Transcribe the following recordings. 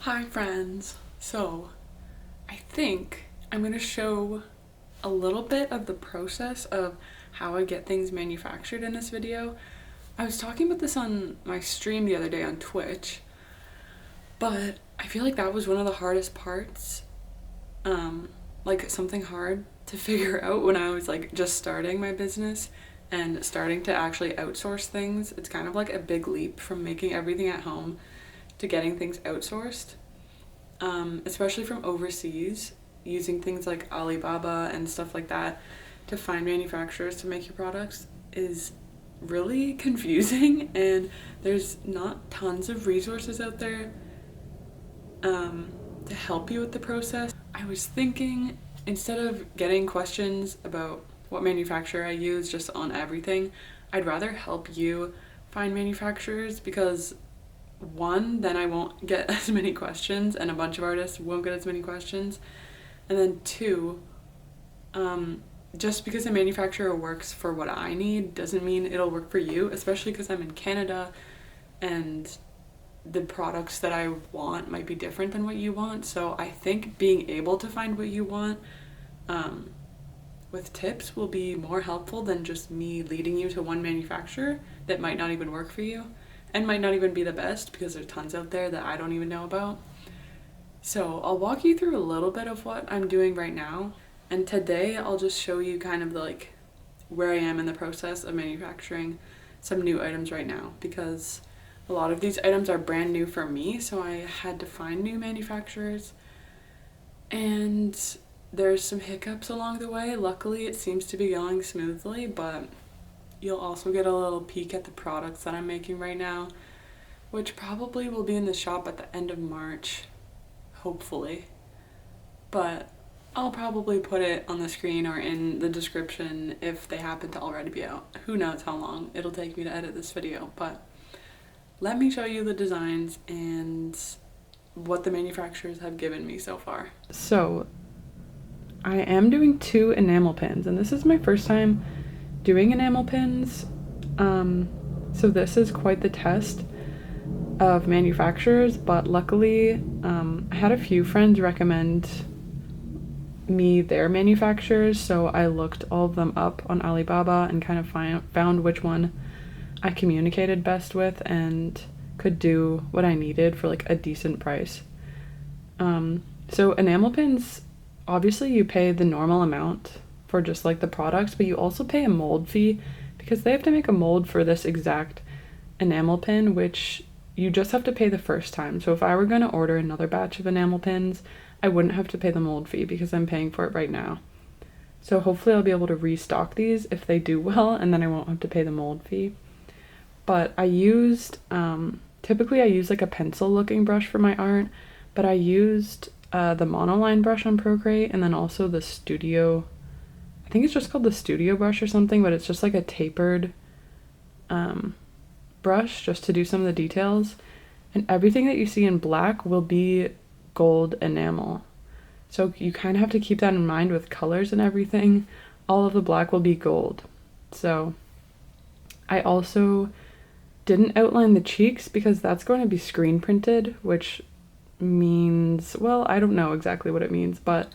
Hi friends! So I think I'm going to show a little bit of the process of how I get things manufactured in this video. I was talking about this on my stream the other day on Twitch, but I feel like that was one of the hardest parts, like something hard to figure out when I was like just starting my business and starting to actually outsource things. It's kind of like a big leap from making everything at home to getting things outsourced, especially from overseas, using things like Alibaba and stuff like that to find manufacturers to make your products is really confusing, and there's not tons of resources out there to help you with the process. I was thinking, instead of getting questions about what manufacturer I use just on everything, I'd rather help you find manufacturers, because one, then I won't get as many questions and a bunch of artists won't get as many questions. And then two, just because a manufacturer works for what I need doesn't mean it'll work for you, especially because I'm in Canada and the products that I want might be different than what you want. So I think being able to find what you want with tips will be more helpful than just me leading you to one manufacturer that might not even work for you and might not even be the best, because there's tons out there that I don't even know about. So I'll walk you through a little bit of what I'm doing right now, and today I'll just show you kind of like where I am in the process of manufacturing some new items right now, because a lot of these items are brand new for me, so I had to find new manufacturers, and there's some hiccups along the way. Luckily it seems to be going smoothly, but you'll also get a little peek at the products that I'm making right now, which probably will be in the shop at the end of March, hopefully. But I'll probably put it on the screen or in the description if they happen to already be out. Who knows how long it'll take me to edit this video, but let me show you the designs and what the manufacturers have given me so far. So I am doing 2 enamel pins, and this is my first time doing enamel pins, so this is quite the test of manufacturers, but luckily I had a few friends recommend me their manufacturers, so I looked all of them up on Alibaba and kind of found which one I communicated best with and could do what I needed for like a decent price. So enamel pins, obviously you pay the normal amount for just like the products, but you also pay a mold fee because they have to make a mold for this exact enamel pin, which you just have to pay the first time. So if I were going to order another batch of enamel pins, I wouldn't have to pay the mold fee because I'm paying for it right now. So hopefully I'll be able to restock these if they do well, and then I won't have to pay the mold fee. But I used typically I use like a pencil looking brush for my art, but I used the monoline brush on Procreate, and then also the studio, I think it's just called the studio brush or something, but it's just like a tapered brush just to do some of the details. And everything that you see in black will be gold enamel. So you kind of have to keep that in mind with colors and everything. All of the black will be gold. So I also didn't outline the cheeks because that's going to be screen printed, which means, well, I don't know exactly what it means, but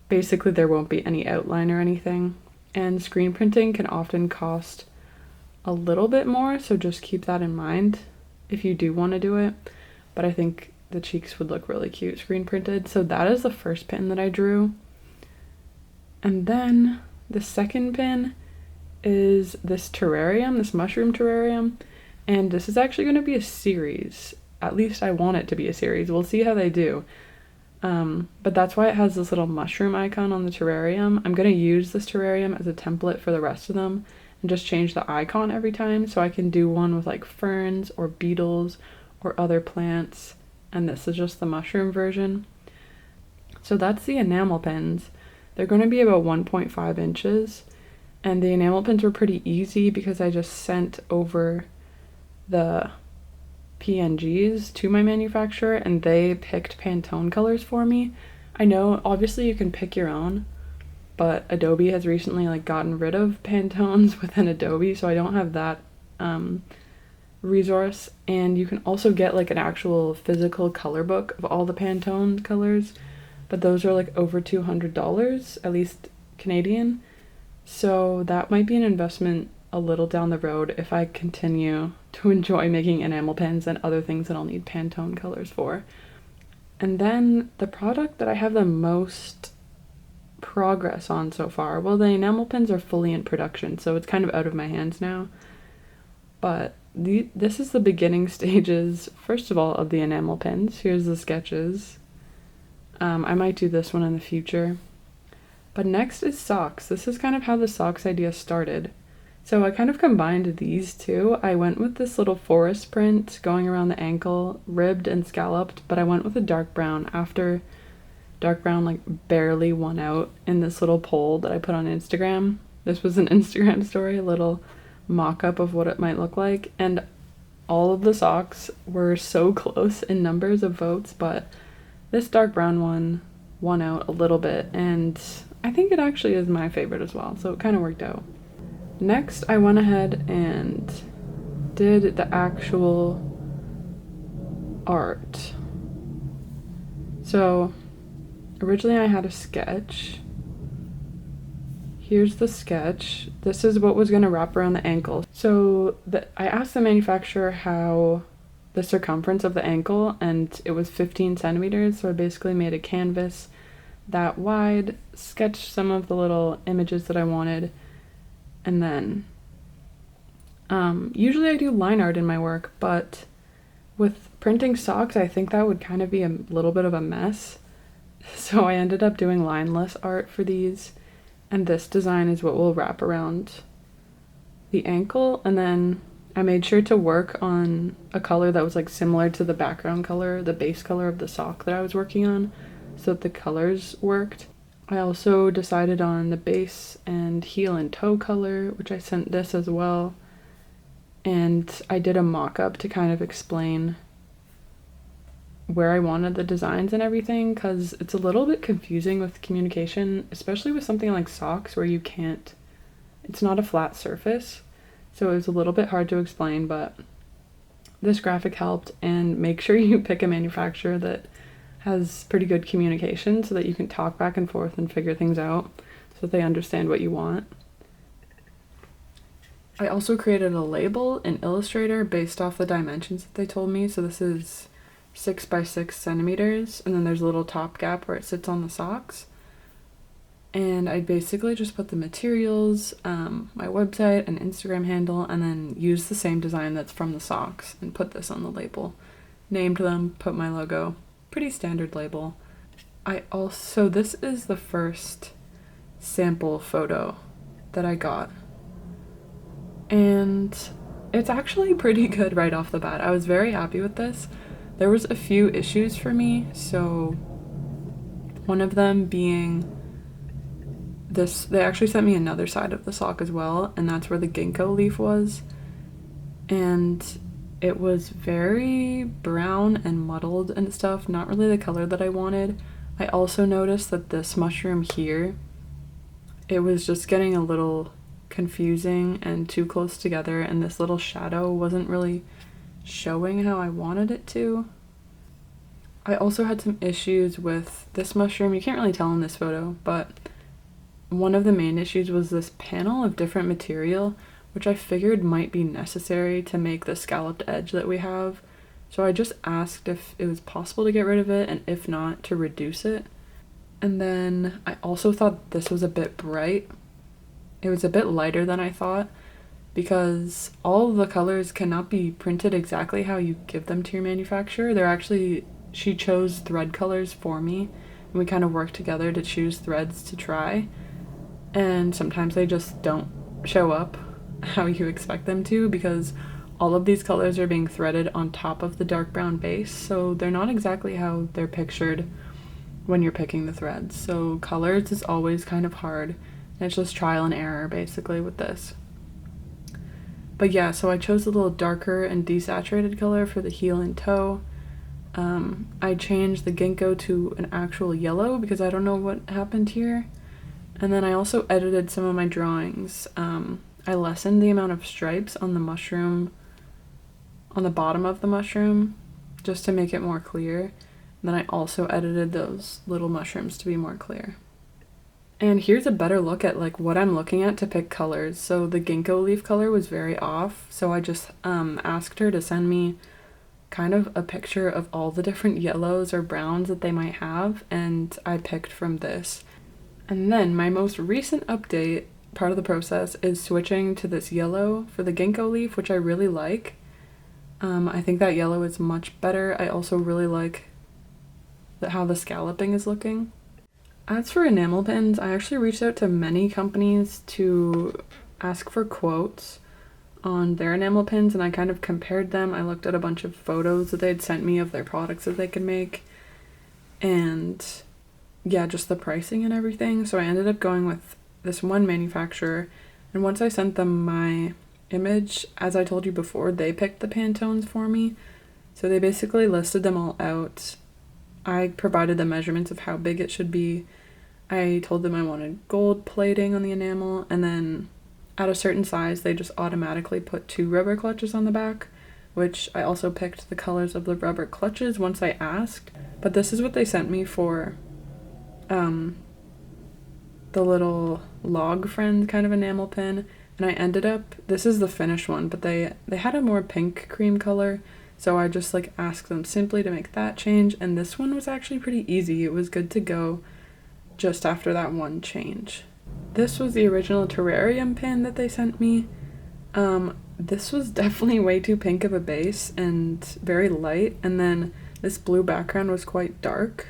basically there won't be any outline or anything. And screen printing can often cost a little bit more, so just keep that in mind if you do want to do it. But I think the cheeks would look really cute screen printed. So that is the first pin that I drew. And then the second pin is this terrarium, this mushroom terrarium. And this is actually going to be a series. At least I want it to be a series. We'll see how they do. But that's why it has this little mushroom icon on the terrarium. I'm going to use this terrarium as a template for the rest of them and just change the icon every time. So I can do one with like ferns or beetles or other plants. And this is just the mushroom version. So that's the enamel pins. They're going to be about 1.5 inches. And the enamel pins were pretty easy because I just sent over the PNGs to my manufacturer and they picked Pantone colors for me. I know obviously you can pick your own, but Adobe has recently like gotten rid of Pantones within Adobe, so I don't have that resource. And you can also get like an actual physical color book of all the Pantone colors, but those are like over $200, at least Canadian. So that might be an investment a little down the road if I continue to enjoy making enamel pens and other things that I'll need Pantone colors for. And then the product that I have the most progress on so far, well, the enamel pens are fully in production, so it's kind of out of my hands now. But this is the beginning stages, first of all, of the enamel pens. Here's the sketches. I might do this one in the future. But next is socks. This is kind of how the socks idea started. So I kind of combined these two. I went with this little forest print going around the ankle, ribbed and scalloped, but I went with a dark brown after dark brown like barely won out in this little poll that I put on Instagram. This was an Instagram story, a little mock-up of what it might look like, and all of the socks were so close in numbers of votes, but this dark brown one won out a little bit, and I think it actually is my favorite as well, so it kind of worked out. Next, I went ahead and did the actual art. So originally I had a sketch. Here's the sketch. This is what was going to wrap around the ankle. So I asked the manufacturer how the circumference of the ankle, and it was 15 centimeters. So I basically made a canvas that wide, sketched some of the little images that I wanted, and then usually I do line art in my work, but with printing socks I think that would kind of be a little bit of a mess. So I ended up doing lineless art for these, and this design is what will wrap around the ankle. And then I made sure to work on a color that was like similar to the background color, the base color of the sock that I was working on, so that the colors worked. I also decided on the base and heel and toe color, which I sent this as well. And I did a mock-up to kind of explain where I wanted the designs and everything, because it's a little bit confusing with communication, especially with something like socks where you can't, it's not a flat surface. So it was a little bit hard to explain, but this graphic helped. And make sure you pick a manufacturer that has pretty good communication so that you can talk back and forth and figure things out so that they understand what you want. I also created a label in Illustrator based off the dimensions that they told me. So this is 6 by 6 centimeters, and then there's a little top gap where it sits on the socks. And I basically just put the materials, my website and Instagram handle, and then use the same design that's from the socks and put this on the label. Named them, put my logo. Pretty standard label. This is the first sample photo that I got. And It's actually pretty good right off the bat. I was very happy with this. There was a few issues for me, so one of them being this, they actually sent me another side of the sock as well, and that's where the ginkgo leaf was. And it was very brown and muddled and stuff, not really the color that I wanted. I also noticed that this mushroom here, it was just getting a little confusing and too close together, and this little shadow wasn't really showing how I wanted it to. I also had some issues with this mushroom. You can't really tell in this photo, but one of the main issues was this panel of different material, which I figured might be necessary to make the scalloped edge that we have. So I just asked if it was possible to get rid of it, and if not, to reduce it. And then I also thought this was a bit bright. It was a bit lighter than I thought, because all of the colors cannot be printed exactly how you give them to your manufacturer. They're actually, she chose thread colors for me, and we kind of worked together to choose threads to try. And sometimes they just don't show up how you expect them to, because all of these colors are being threaded on top of the dark brown base, so they're not exactly how they're pictured when you're picking the threads. So colors is always kind of hard. It's just trial and error basically with this. But yeah, so I chose a little darker and desaturated color for the heel and toe. I changed the ginkgo to an actual yellow because I don't know what happened here. And then I also edited some of my drawings. I lessened the amount of stripes on the mushroom, on the bottom of the mushroom, just to make it more clear. And then I also edited those little mushrooms to be more clear. And here's a better look at like what I'm looking at to pick colors. So the ginkgo leaf color was very off, so I just asked her to send me kind of a picture of all the different yellows or browns that they might have, and I picked from this. And then my most recent update, part of the process, is switching to this yellow for the ginkgo leaf, which I really like. I think that yellow is much better. I also really like how the scalloping is looking. As for enamel pins, I actually reached out to many companies to ask for quotes on their enamel pins, and I kind of compared them. I looked at a bunch of photos that they had sent me of their products that they could make, and yeah, just the pricing and everything. So I ended up going with this one manufacturer, and once I sent them my image, as I told you before, they picked the Pantones for me. So they basically listed them all out. I provided the measurements of how big it should be. I told them I wanted gold plating on the enamel, and then at a certain size they just automatically put 2 rubber clutches on the back, which I also picked the colors of the rubber clutches once I asked. But this is what they sent me for the little log friend kind of enamel pin, and I ended up, this is the finished one, but they had a more pink cream color, so I just like asked them simply to make that change, and this one was actually pretty easy. It was good to go just after that one change. This was the original terrarium pin that they sent me. This was definitely way too pink of a base and very light, and then this blue background was quite dark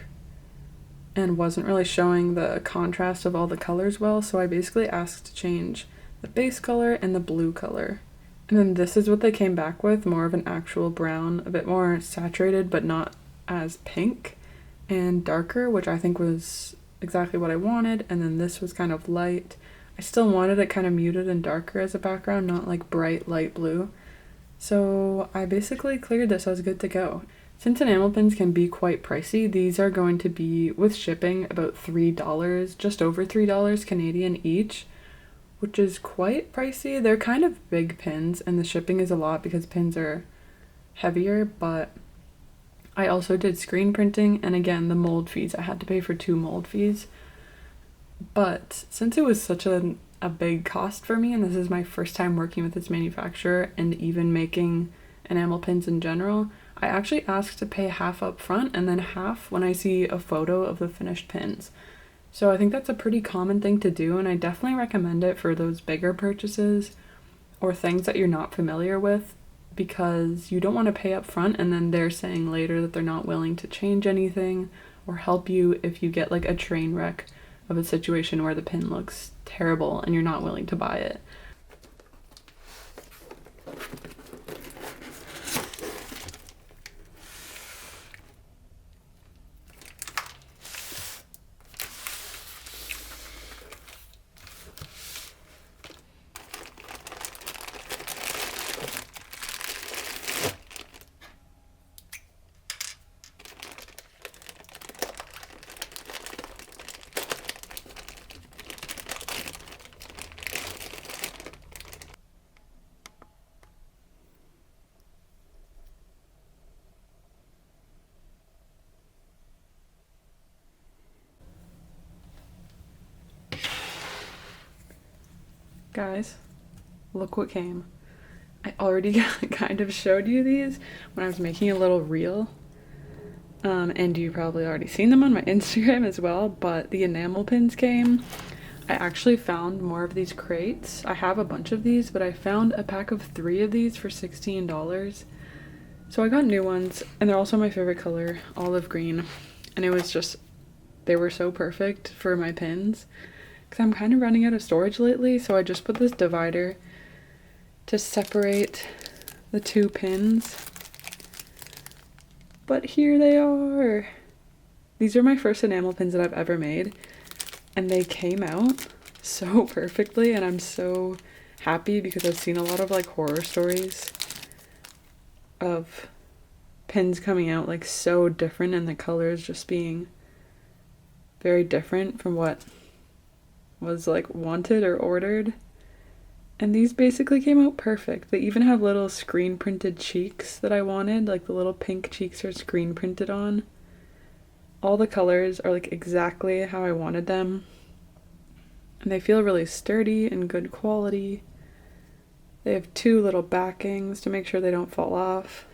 and wasn't really showing the contrast of all the colors well, so I basically asked to change the base color and the blue color. And then this is what they came back with, more of an actual brown, a bit more saturated but not as pink, and darker, which I think was exactly what I wanted. And then this was kind of light. I still wanted it kind of muted and darker as a background, not like bright light blue. So I basically cleared this. I was good to go. Since enamel pins can be quite pricey, these are going to be, with shipping, about $3, just over $3 Canadian each, which is quite pricey. They're kind of big pins, and the shipping is a lot because pins are heavier, but I also did screen printing, and again, the mold fees. I had to pay for 2 mold fees. But since it was such a big cost for me, and this is my first time working with this manufacturer and even making enamel pins in general, I actually asked to pay half up front and then half when I see a photo of the finished pins. So I think that's a pretty common thing to do, and I definitely recommend it for those bigger purchases or things that you're not familiar with, because you don't want to pay up front and then they're saying later that they're not willing to change anything or help you if you get like a train wreck of a situation where the pin looks terrible and you're not willing to buy it. guys, look what came. I already kind of showed you these when I was making a little reel. And you probably already seen them on my Instagram as well, but the enamel pins came. I actually found more of these crates. I have a bunch of these, but I found a pack of 3 of these for $16. So I got new ones, and they're also my favorite color, olive green. And it was just, they were so perfect for my pins, because I'm kind of running out of storage lately, so I just put this divider to separate the 2 pins. But here they are. These are my first enamel pins that I've ever made, and they came out so perfectly, and I'm so happy because I've seen a lot of like horror stories of pins coming out like so different and the colors just being very different from what was like wanted or ordered. And these basically came out perfect. They even have little screen printed cheeks that I wanted, like the little pink cheeks are screen printed on. All the colors are like exactly how I wanted them. And they feel really sturdy and good quality. They have 2 little backings to make sure they don't fall off.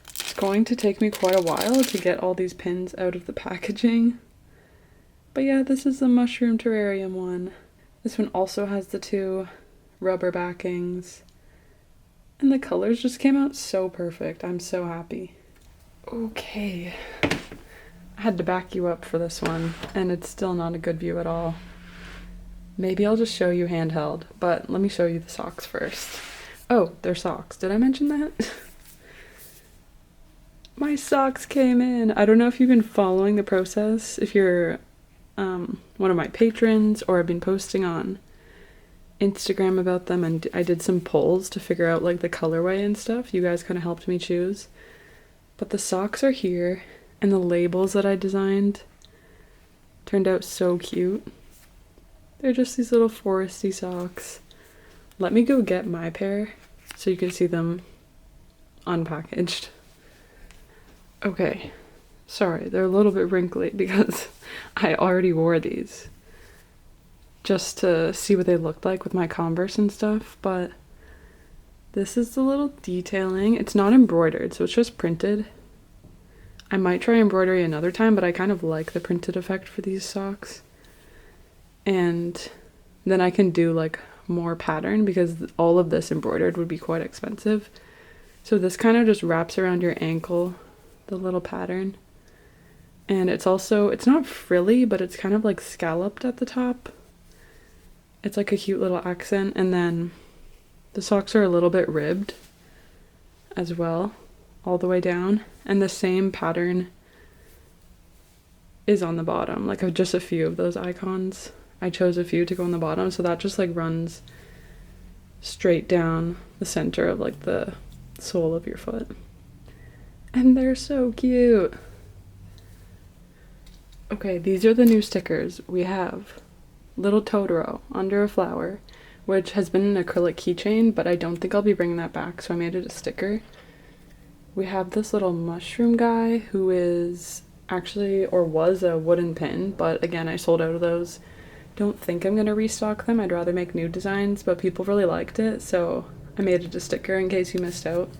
It's going to take me quite a while to get all these pins out of the packaging. But yeah, this is the mushroom terrarium one. This one also has the 2 rubber backings. And the colors just came out so perfect. I'm so happy. Okay. I had to back you up for this one, and it's still not a good view at all. Maybe I'll just show you handheld, but let me show you the socks first. Oh, they're socks. Did I mention that? My socks came in. I don't know if you've been following the process, if you're one of my patrons, or I've been posting on Instagram about them, and I did some polls to figure out like the colorway and stuff. You guys kind of helped me choose. But the socks are here, and the labels that I designed turned out so cute. They're just these little foresty socks. Let me go get my pair so you can see them unpackaged. Okay, sorry, they're a little bit wrinkly because I already wore these just to see what they looked like with my Converse and stuff, but this is the little detailing. It's not embroidered, so it's just printed. I might try embroidery another time, but I kind of like the printed effect for these socks. And then I can do like more pattern because all of this embroidered would be quite expensive. So this kind of just wraps around your ankle, the little pattern. And it's also, it's not frilly, but it's kind of like scalloped at the top. It's like a cute little accent. And then the socks are a little bit ribbed as well, all the way down. And the same pattern is on the bottom, like just a few of those icons. I chose a few to go on the bottom, so that just like runs straight down the center of like the sole of your foot. And they're so cute. Okay, these are the new stickers. We have little Totoro under a flower, which has been an acrylic keychain, but I don't think I'll be bringing that back, so I made it a sticker. We have this little mushroom guy who is actually, or was, a wooden pin, but again, I sold out of those. Don't think I'm gonna restock them. I'd rather make new designs, but people really liked it, so I made it a sticker in case you missed out,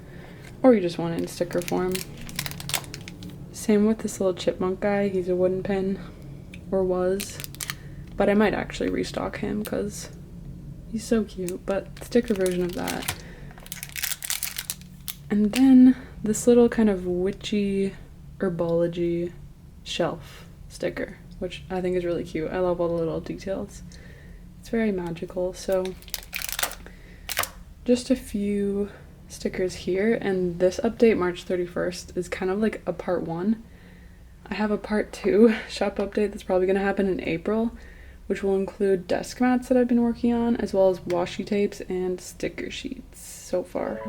or you just want it in sticker form. Same with this little chipmunk guy. He's a wooden pin, or was, but I might actually restock him because he's so cute, but sticker version of that. And then this little kind of witchy herbology shelf sticker, which I think is really cute. I love all the little details. It's very magical. So just a few stickers here, and this update March 31st is kind of like a part 1. I have a part 2 shop update that's probably going to happen in April, which will include desk mats that I've been working on, as well as washi tapes and sticker sheets so far.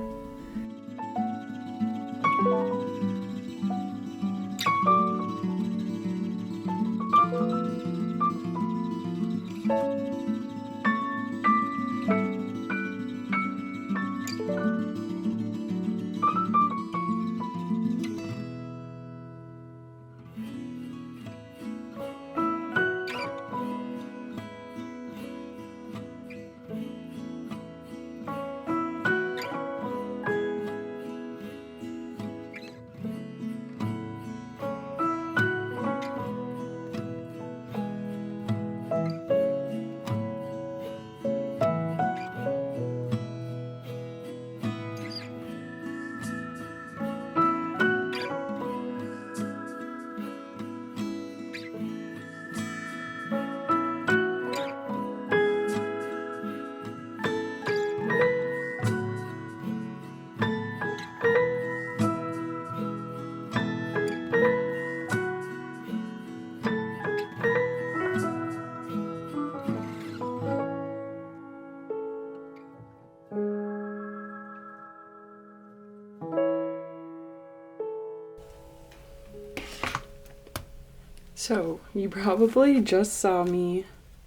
So, you probably just saw me,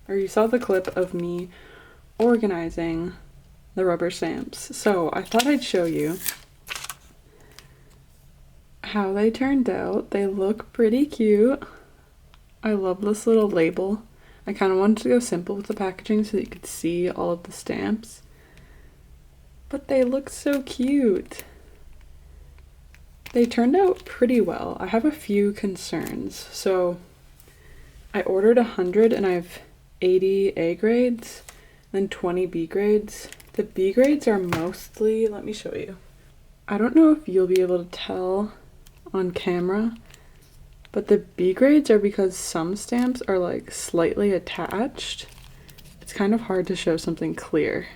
or you saw the clip of me organizing the rubber stamps. So, I thought I'd show you how they turned out. They look pretty cute. I love this little label. I kind of wanted to go simple with the packaging so that you could see all of the stamps. But they look so cute. They turned out pretty well. I have a few concerns. So I ordered 100 and I have 80 A grades, then 20 B grades. The B grades are mostly, let me show you. I don't know if you'll be able to tell on camera, but the B grades are because some stamps are like slightly attached. It's kind of hard to show something clear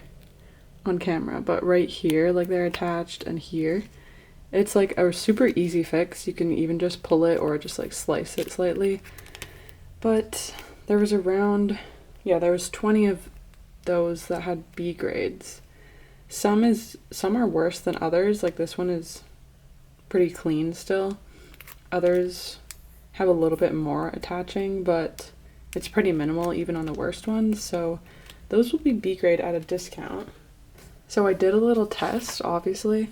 on camera, but right here, like they're attached, and here, it's like a super easy fix. You can even just pull it or just like slice it slightly. But there was around, there was 20 of those that had B grades. Some are worse than others. Like this one is pretty clean still. Others have a little bit more attaching, but it's pretty minimal even on the worst ones. So those will be B grade at a discount. So I did a little test, obviously.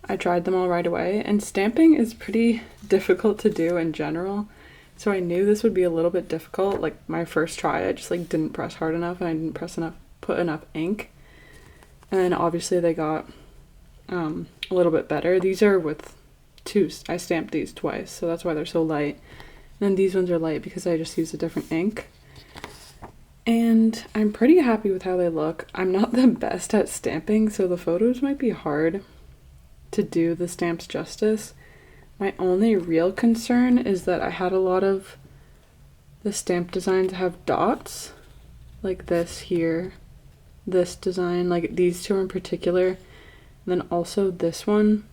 I tried them all right away, and stamping is pretty difficult to do in general. So I knew this would be a little bit difficult. Like my first try, I just like didn't press hard enough and I didn't put enough ink. And then obviously they got a little bit better. These are with two, I stamped these twice, so that's why they're so light. And then these ones are light because I just used a different ink. And I'm pretty happy with how they look. I'm not the best at stamping, so the photos might be hard to do the stamps justice. My only real concern is that I had a lot of the stamp designs have dots, like this here, this design, like these two in particular, and then also this one,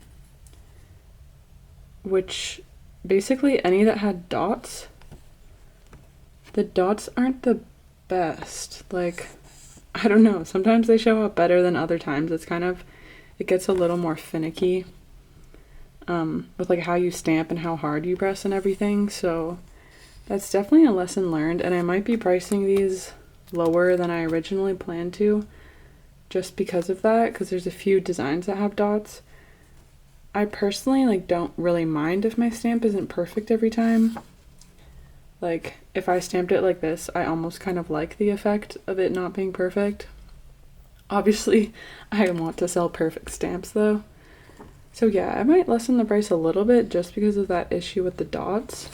which basically any that had dots, the dots aren't the best. Like, I don't know, sometimes they show up better than other times. It gets a little more finicky with like how you stamp and how hard you press and everything. So that's definitely a lesson learned, and I might be pricing these lower than I originally planned to just because of that, because there's a few designs that have dots. I personally like don't really mind if my stamp isn't perfect every time. Like if I stamped it like this, I almost kind of like the effect of it not being perfect. Obviously, I want to sell perfect stamps though. So yeah, I might lessen the price a little bit just because of that issue with the dots.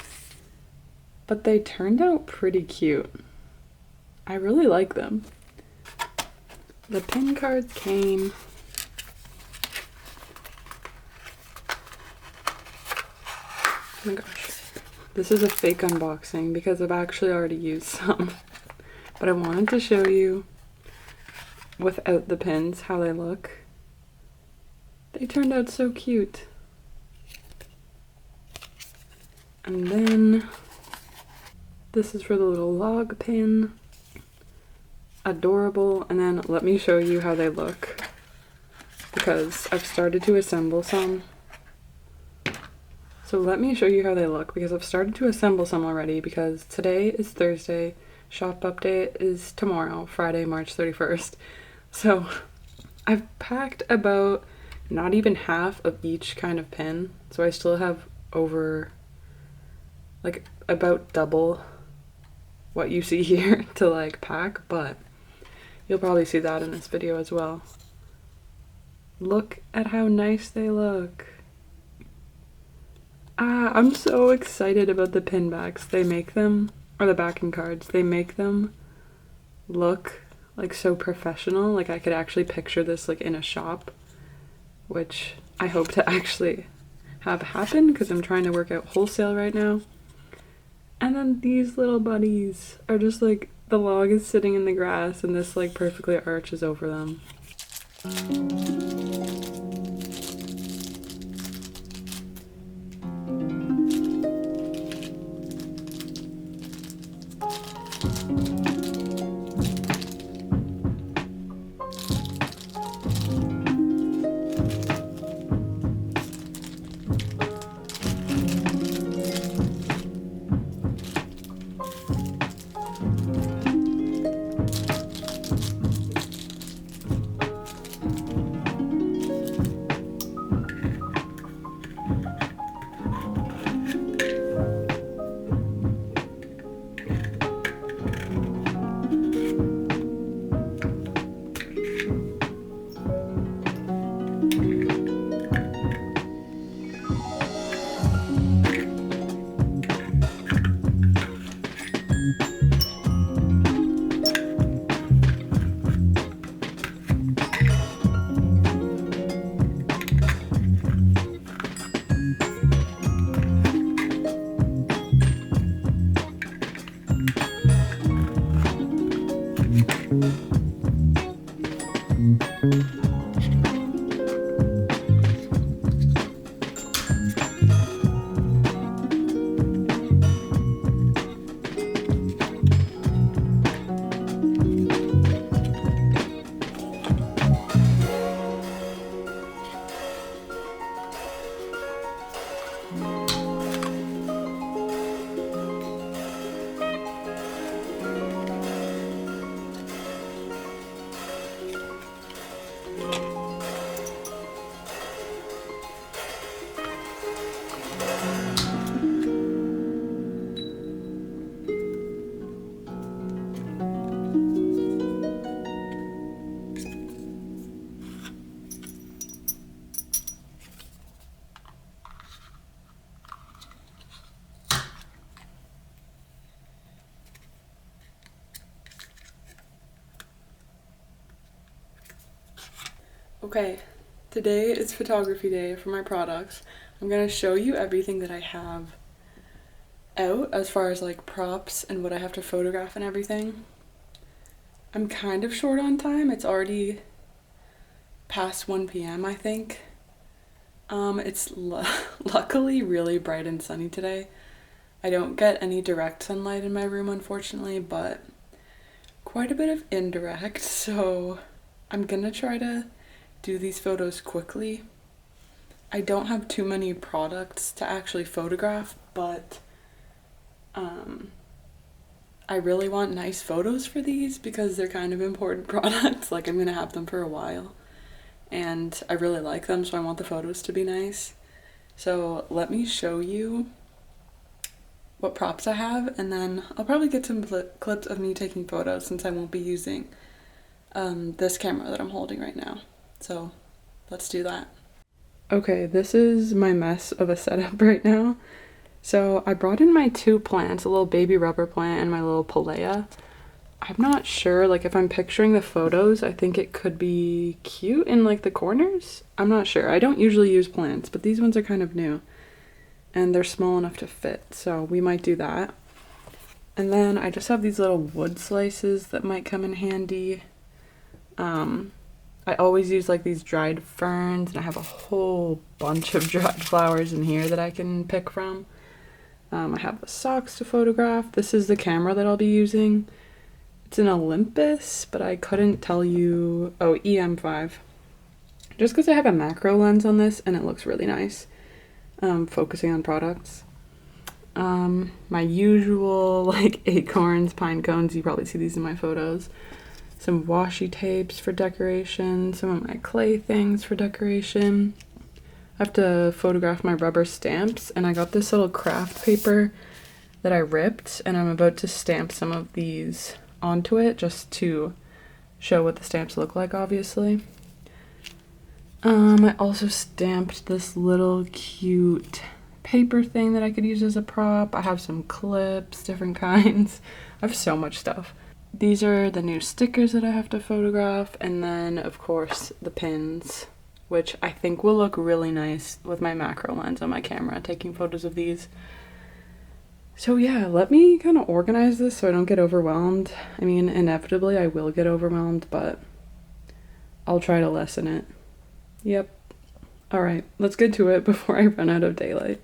But they turned out pretty cute. I really like them. The pin cards came. Oh my gosh. This is a fake unboxing because I've actually already used some. But I wanted to show you without the pins how they look. They turned out so cute. And then this is for the little log pin. Adorable. And then let me show you how they look, because I've started to assemble some. So let me show you how they look, because I've started to assemble some already, because today is Thursday. Shop update is tomorrow, Friday, March 31st. So I've packed about not even half of each kind of pin. So I still have over like about double what you see here to like pack, but you'll probably see that in this video as well. Look at how nice they look. I'm so excited about the pin backs. They make them, or the backing cards, they make them look like so professional. Like I could actually picture this like in a shop, which I hope to actually have happen because I'm trying to work out wholesale right now. And then these little buddies are just like, the log is sitting in the grass and this like perfectly arches over them. Okay, today is photography day for my products. I'm gonna show you everything that I have out as far as like props and what I have to photograph and everything. I'm kind of short on time. It's already past 1 p.m. I think. It's luckily really bright and sunny today. I don't get any direct sunlight in my room, unfortunately, but quite a bit of indirect, so I'm gonna try to do these photos quickly. I don't have too many products to actually photograph, but I really want nice photos for these because they're kind of important products. Like, I'm gonna have them for a while and I really like them, so I want the photos to be nice. So let me show you what props I have, and then I'll probably get some clips of me taking photos since I won't be using this camera that I'm holding right now. So let's do that. Okay, this is my mess of a setup right now. So I brought in my 2 plants, a little baby rubber plant and my little palea. I'm not sure, like if I'm picturing the photos, I think it could be cute in like the corners. I'm not sure. I don't usually use plants, but these ones are kind of new and they're small enough to fit, so we might do that. And then I just have these little wood slices that might come in handy. I always use like these dried ferns, and I have a whole bunch of dried flowers in here that I can pick from. I have the socks to photograph. This is the camera that I'll be using. It's an Olympus, but I couldn't tell you. Oh, EM5. Just because I have a macro lens on this and it looks really nice. Focusing on products. My usual like acorns, pine cones. You probably see these in my photos. Some washi tapes for decoration. Some of my clay things for decoration. I have to photograph my rubber stamps, and I got this little craft paper that I ripped, and I'm about to stamp some of these onto it just to show what the stamps look like, obviously. I also stamped this little cute paper thing that I could use as a prop. I have some clips, different kinds. I have so much stuff. These are the new stickers that I have to photograph, and then of course the pins, which I think will look really nice with my macro lens on my camera, taking photos of these. So yeah, let me kind of organize this so I don't get overwhelmed. I mean, inevitably I will get overwhelmed, but I'll try to lessen it. Yep. All right, let's get to it before I run out of daylight.